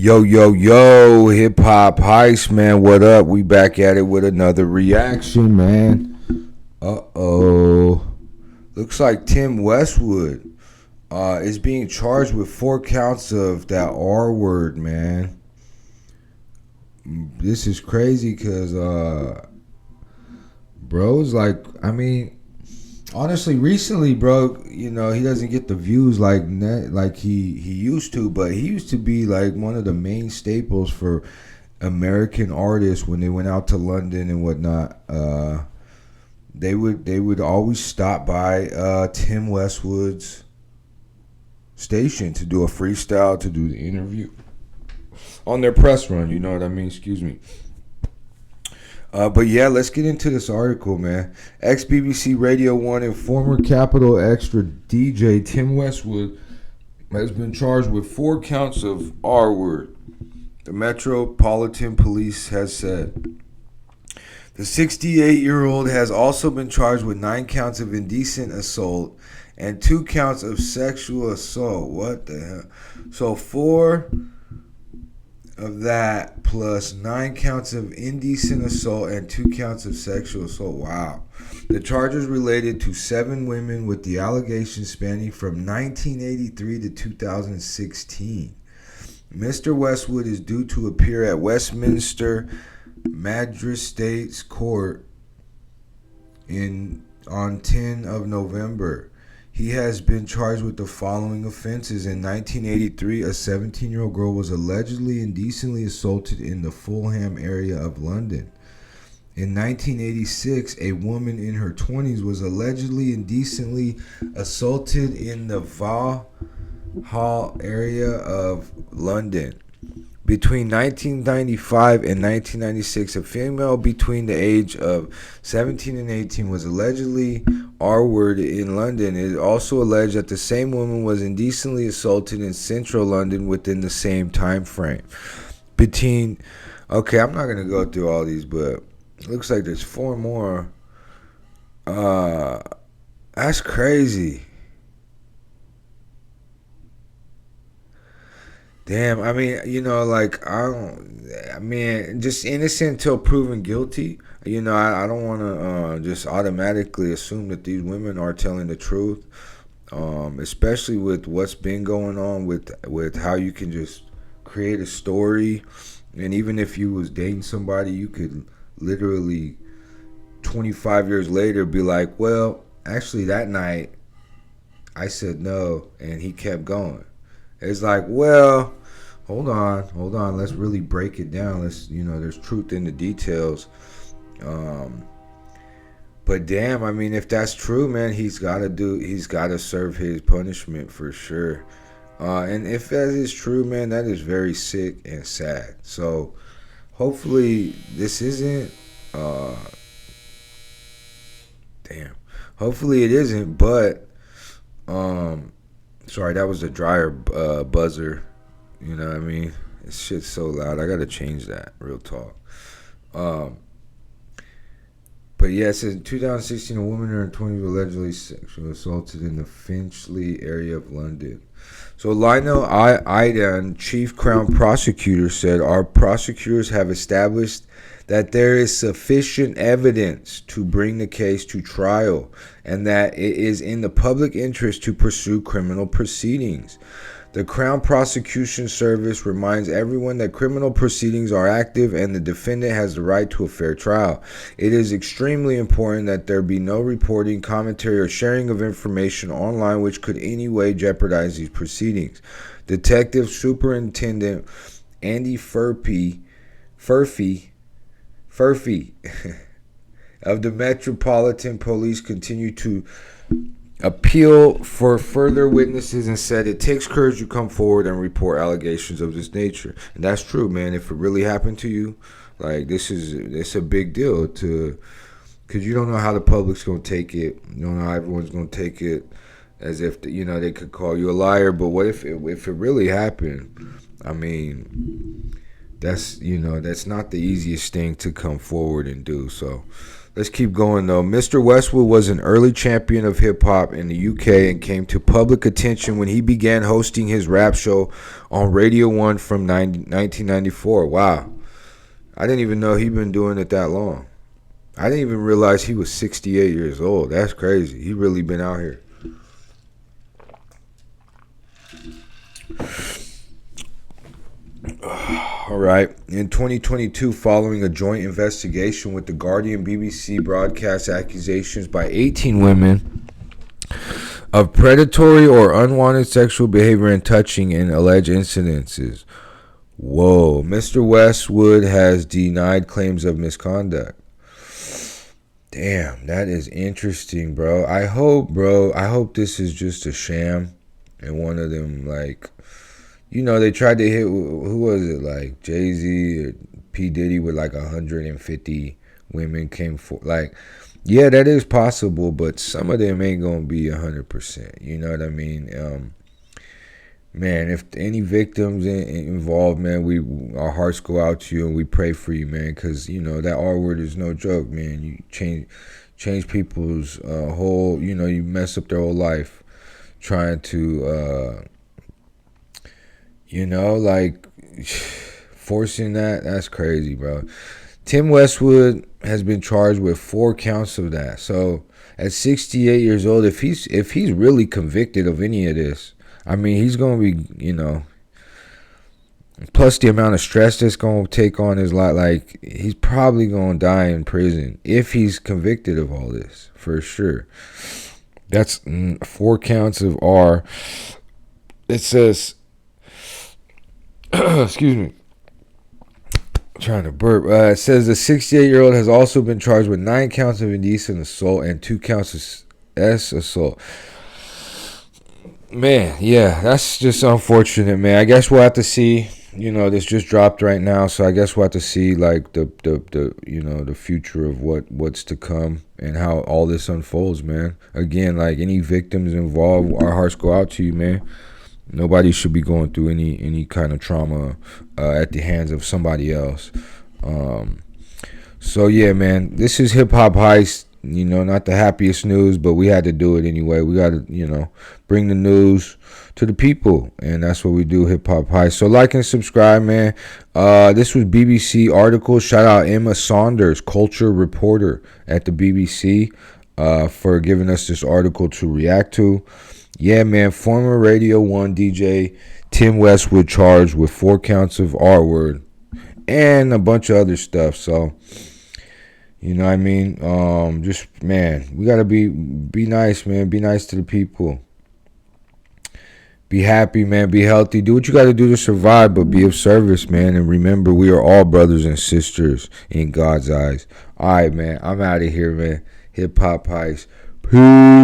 Yo, yo, yo, hip hop heist, man. What up? We back at it with another reaction, man. Uh-oh. Looks like Tim Westwood is being charged with 4 counts of that R word, man. This is crazy because, bro's like, honestly, recently, bro, he doesn't get the views like he used to, but he used to be like one of the main staples for American artists when they went out to London and whatnot. They would always stop by Tim Westwood's station to do a freestyle, to do the interview on their press run. You know what I mean? Excuse me. But yeah, let's get into this article, man. Ex-BBC Radio 1 and former Capital Extra DJ Tim Westwood has been charged with 4 counts of R-word, the Metropolitan Police has said. The 68-year-old has also been charged with 9 counts of indecent assault and 2 counts of sexual assault. What the hell? So 4 of that plus 9 counts of indecent assault and 2 counts of sexual assault. Wow. The charges related to 7 women, with the allegations spanning from 1983 to 2016. Mr. Westwood is due to appear at Westminster Magistrates Court on 10 of November. He has been charged with the following offenses. In 1983, a 17-year-old girl was allegedly indecently assaulted in the Fulham area of London. In 1986, a woman in her 20s was allegedly indecently assaulted in the Vauxhall area of London. Between 1995 and 1996, a female between the age of 17 and 18 was allegedly R-worded in London. It is also alleged that the same woman was indecently assaulted in central London within the same time frame. I'm not going to go through all these, but it looks like there's 4 more. That's crazy. Damn, just innocent until proven guilty. I don't want to just automatically assume that these women are telling the truth, especially with what's been going on with how you can just create a story. And even if you was dating somebody, you could literally 25 years later be like, well, actually that night I said no and he kept going. It's like, well, hold on. Let's really break it down. There's truth in the details. But damn, if that's true, man, he's got to serve his punishment for sure. And if that is true, man, that is very sick and sad. So hopefully this isn't, hopefully it isn't, but, sorry, that was the dryer buzzer. You know what I mean? This shit's so loud. I gotta change that. Real talk. But yeah, it says in 2016, a woman in her 20s was allegedly sexually assaulted in the Finchley area of London. So Lionel Idan, chief crown prosecutor, said, our prosecutors have established that there is sufficient evidence to bring the case to trial and that it is in the public interest to pursue criminal proceedings. The Crown Prosecution Service reminds everyone that criminal proceedings are active and the defendant has the right to a fair trial. It is extremely important that there be no reporting, commentary, or sharing of information online which could in any way jeopardize these proceedings. Detective Superintendent Andy Furphy of the Metropolitan Police continued to appeal for further witnesses and said it takes courage to come forward and report allegations of this nature. And that's true, man. If it really happened to you, it's a big deal because you don't know how the public's going to take it. You don't know how everyone's going to take it, as if they could call you a liar. But what if it really happened? That's not the easiest thing to come forward and do. So Let's keep going, though. Mr. Westwood was an early champion of hip-hop in the UK and came to public attention when he began hosting his rap show on Radio 1 from 1994. Wow. I didn't even know he'd been doing it that long. I didn't even realize he was 68 years old. That's crazy. He really been out here. All right. In 2022, following a joint investigation with The Guardian, BBC broadcast accusations by 18 women of predatory or unwanted sexual behavior and touching in alleged incidences. Whoa. Mr. Westwood has denied claims of misconduct. Damn, that is interesting, bro. I hope this is just a sham and one of them, like, you know, they tried to hit, who was it, like Jay-Z or P. Diddy with like 150 women came for, like, yeah, that is possible, but some of them ain't gonna be 100%. You know what I mean? Man, if any victims involved, man, our hearts go out to you and we pray for you, man, because, you know, that R word is no joke, man. You change people's whole, you know, you mess up their whole life trying to, you know, like, forcing that's crazy, bro. Tim Westwood has been charged with 4 counts of that. So at 68 years old, if he's really convicted of any of this, I mean, he's going to be, you know, plus the amount of stress that's going to take on his life, like, he's probably going to die in prison if he's convicted of all this, for sure. That's 4 counts of R. It says, excuse me, I'm trying to burp. It says the 68-year-old has also been charged with 9 counts of indecent assault and 2 counts of assault. Man, yeah, that's just unfortunate, man. I guess we'll have to see. You know, this just dropped right now, so I guess we'll have to see, like, the you know, the future of what's to come and how all this unfolds, man. Again, like, any victims involved, our hearts go out to you, man. Nobody should be going through any kind of trauma at the hands of somebody else. So yeah, man, this is Hip Hop Heist. You know, not the happiest news, but we had to do it anyway. We got to, you know, bring the news to the people, and that's what we do, Hip Hop Heist. So like and subscribe, man. This was BBC article. Shout out Emma Saunders, culture reporter at the BBC, for giving us this article to react to. Yeah, man, former Radio 1 DJ Tim Westwood charged with 4 counts of R-word and a bunch of other stuff. So, you know what I mean? Just, man, we got to be nice, man. Be nice to the people. Be happy, man. Be healthy. Do what you got to do to survive, but be of service, man. And remember, we are all brothers and sisters in God's eyes. All right, man. I'm out of here, man. Hip Hop Heist. Peace.